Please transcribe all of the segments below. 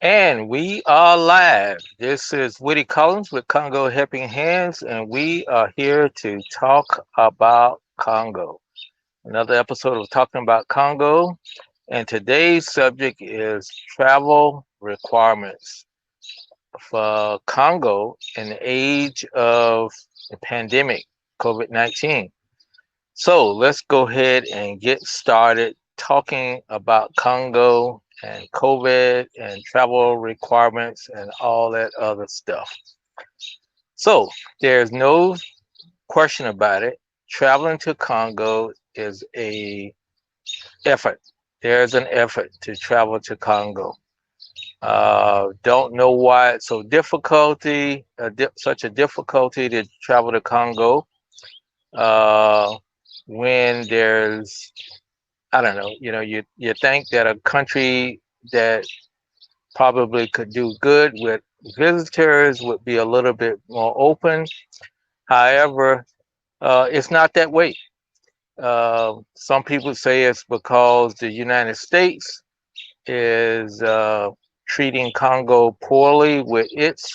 And we are live. This is Woody Collins with Congo Helping Hands, and we are here to talk about Congo. Another episode of Talking About Congo, and today's subject is travel requirements for Congo in the age of the pandemic, COVID-19. So let's go ahead and get started talking about Congo and COVID and travel requirements and all that other stuff. So there's no question about it. Traveling to Congo is a effort. There's an effort to travel to Congo. Don't know why it's so such a difficulty to travel to Congo uh, when there's I don't know. You think that a country that probably could do good with visitors would be a little bit more open. However, it's not that way. Some people say it's because the United States is treating Congo poorly with its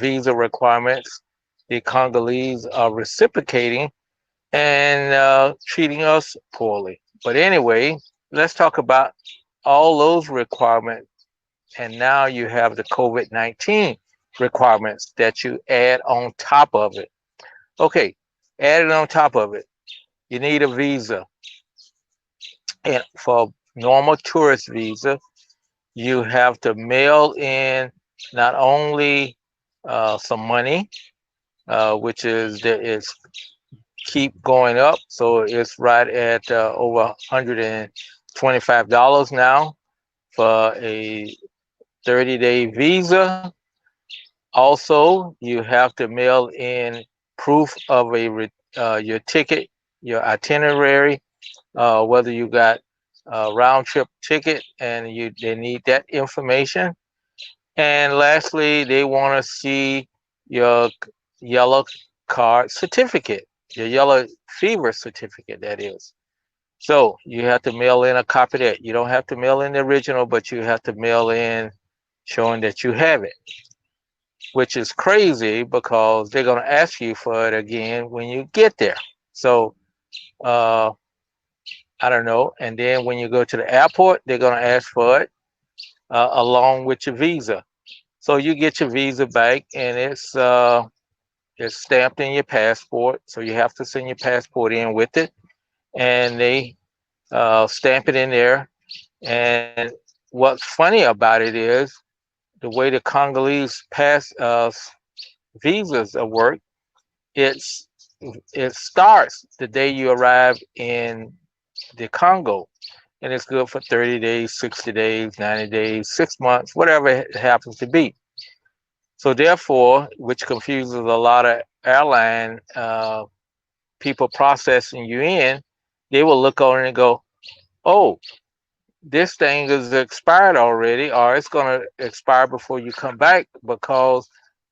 visa requirements. The Congolese are reciprocating and treating us poorly. But anyway, let's talk about all those requirements. And now you have the COVID-19 requirements that you add on top of it. Okay, added on top of it, you need a visa. And for normal tourist visa, you have to mail in not only some money, which is keep going up. So it's right at over $125 now for a 30-day visa. Also, you have to mail in proof of your ticket, your itinerary, whether you got a round trip ticket, and they need that information. And lastly, they want to see your yellow card certificate, your yellow fever certificate, that is. So you have to mail in a copy of that. You don't have to mail in the original, but you have to mail in showing that you have it, which is crazy because they're going to ask you for it again when you get there. So uh, I don't know. And then when you go to the airport, they're going to ask for it along with your visa. So you get your visa back, and it's stamped in your passport. So you have to send your passport in with it, and they stamp it in there. And what's funny about it is the way the Congolese pass visas work. It's it starts the day you arrive in the Congo, and it's good for 30 days, 60 days, 90 days, 6 months, whatever it happens to be. So therefore, which confuses a lot of airline people processing you in, they will look on it and go, "Oh, this thing is expired already, or it's going to expire before you come back because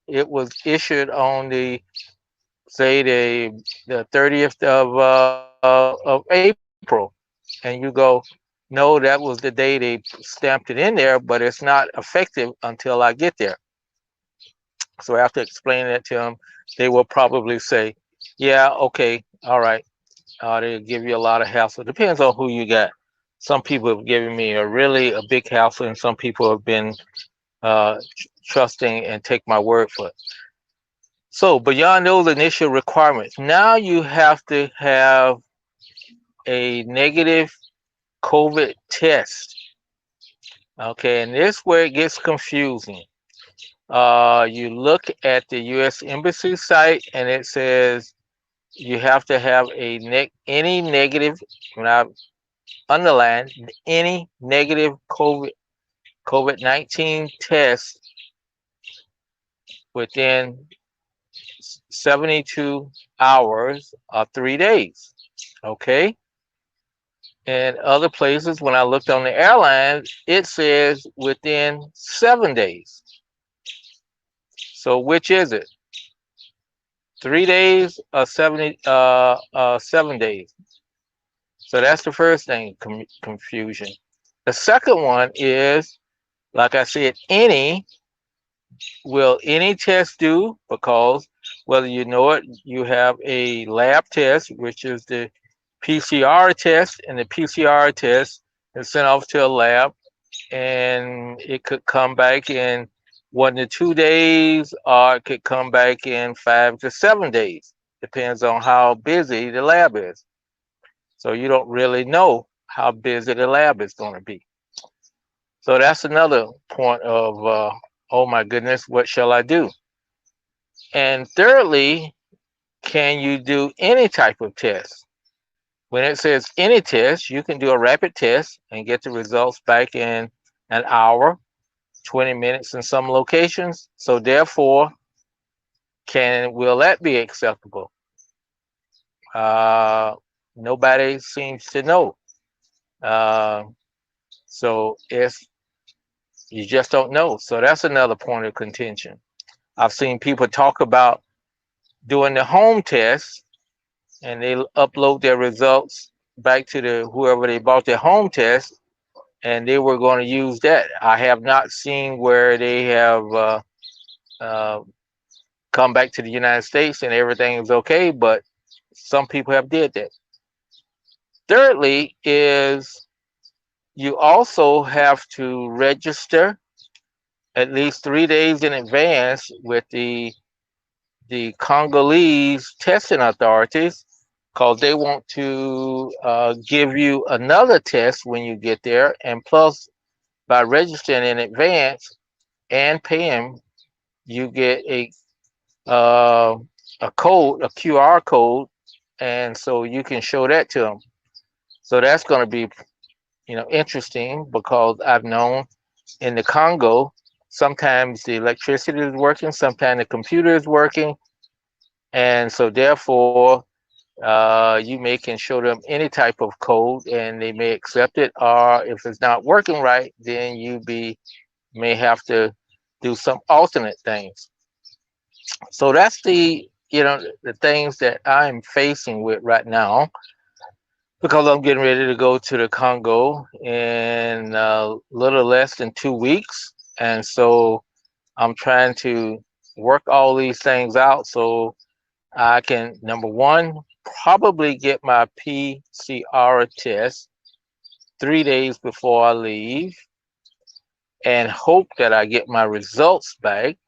it was issued on the say the 30th of April," and you go, "No, that was the day they stamped it in there, but it's not effective until I get there." So after explaining that to them, they will probably say, "Yeah, okay, all right." They'll give you a lot of hassle. Depends on who you got. Some people have given me a big hassle, and some people have been trusting and take my word for it. So beyond those initial requirements, now you have to have a negative COVID test. Okay, and this is where it gets confusing. You look at the U.S. Embassy site, and it says you have to have any negative, when I underline any negative COVID-19 test within 72 hours or 3 days. Okay. And other places, when I looked on the airlines, it says within 7 days. So which is it? 3 days or 7 days? So that's the first thing, confusion. The second one is Like I said, any test do? Because whether you know it, you have a lab test, which is the PCR test, and the PCR test is sent off to a lab, and it could come back in 1 to 2 days, or it could come back in 5 to 7 days. Depends on how busy the lab is. So you don't really know how busy the lab is going to be. So that's another point of, oh my goodness, what shall I do? And thirdly, can you do any type of test? When it says any test, you can do a rapid test and get the results back in an hour, 20 minutes in some locations. So therefore, will that be acceptable? Uh, Nobody seems to know. Uh, so it's you just don't know. So that's another point of contention. I've seen people talk about doing the home test, and they upload their results back to the whoever they bought their home test, and they were going to use that. I have not seen where they have uh, come back to the United States and everything is okay, but some people have did that. Thirdly, is you also have to register at least 3 days in advance with the Congolese testing authorities, because they want to give you another test when you get there, and plus by registering in advance and paying, you get uh, a code, a QR code, and so you can show that to them. So that's going to be, interesting, because I've known in the Congo, sometimes the electricity is working, sometimes the computer is working, and so therefore, you can show them any type of code, and they may accept it. Or if it's not working right, then may have to do some alternate things. So that's the things that I'm facing with right now, because I'm getting ready to go to the Congo in a little less than 2 weeks. And so I'm trying to work all these things out so I can, number one, probably get my PCR test 3 days before I leave, and hope that I get my results back.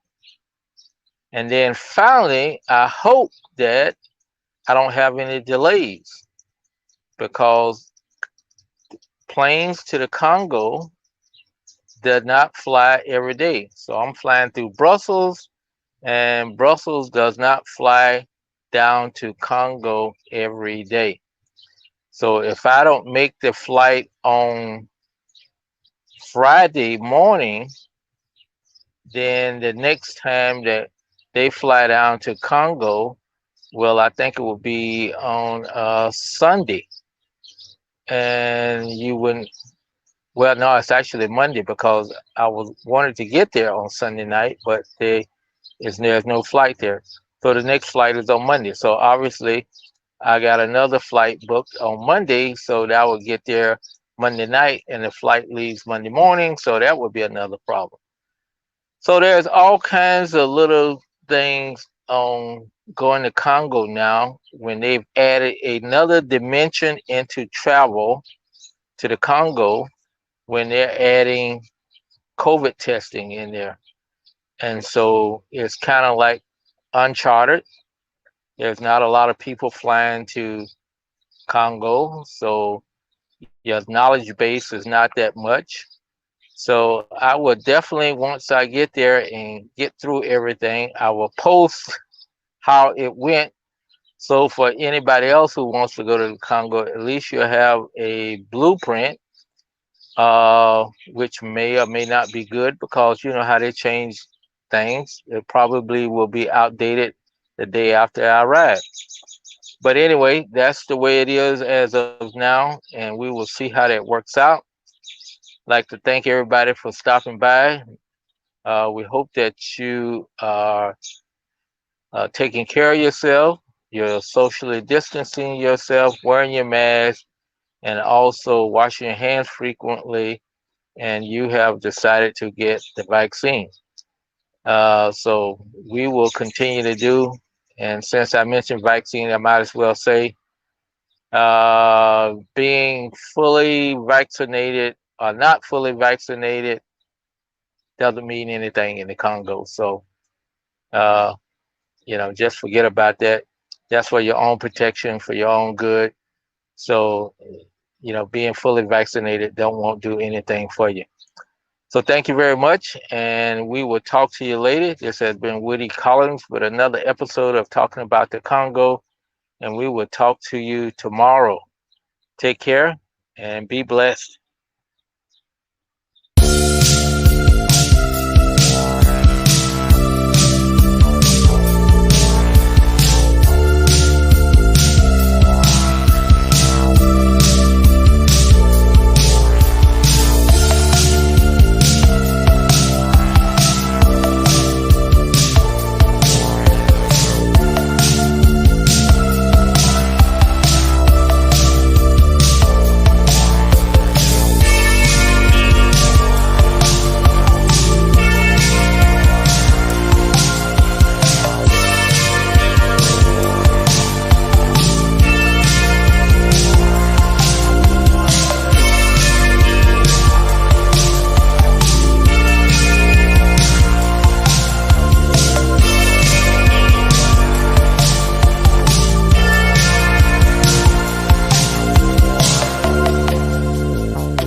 And then finally, I hope that I don't have any delays, because planes to the Congo does not fly every day. So I'm flying through Brussels, and Brussels does not fly down to Congo every day. So if I don't make the flight on Friday morning, then the next time that they fly down to Congo, well, I think it will be on Sunday. And you wouldn't, well, no, it's actually Monday, because I was wanted to get there on Sunday night, but there's no flight there. So the next flight is on Monday. So obviously, I got another flight booked on Monday, so that I would get there Monday night, and the flight leaves Monday morning, so that would be another problem. So there's all kinds of little things on going to Congo now, when they've added another dimension into travel to the Congo, when they're adding COVID testing in there. And so it's kind of like uncharted. There's not a lot of people flying to Congo, so your knowledge base is not that much. So I will definitely, once I get there and get through everything, I will post how it went. So for anybody else who wants to go to the Congo, at least you'll have a blueprint, which may or may not be good, because you know how they change things. It probably will be outdated the day after I arrive. But anyway, that's the way it is as of now, and we will see how that works out. I'd like to thank everybody for stopping by. We hope that you are taking care of yourself, you're socially distancing yourself, wearing your mask, and also washing your hands frequently, and you have decided to get the vaccine. So we will continue to do. And since I mentioned vaccine, I might as well say being fully vaccinated or not fully vaccinated doesn't mean anything in the Congo. So, uh, just forget about that. That's for your own protection, for your own good. So, being fully vaccinated don't won't do anything for you. So thank you very much, and we will talk to you later. This has been Woody Collins with another episode of Talking About the Congo, and we will talk to you tomorrow. Take care and be blessed.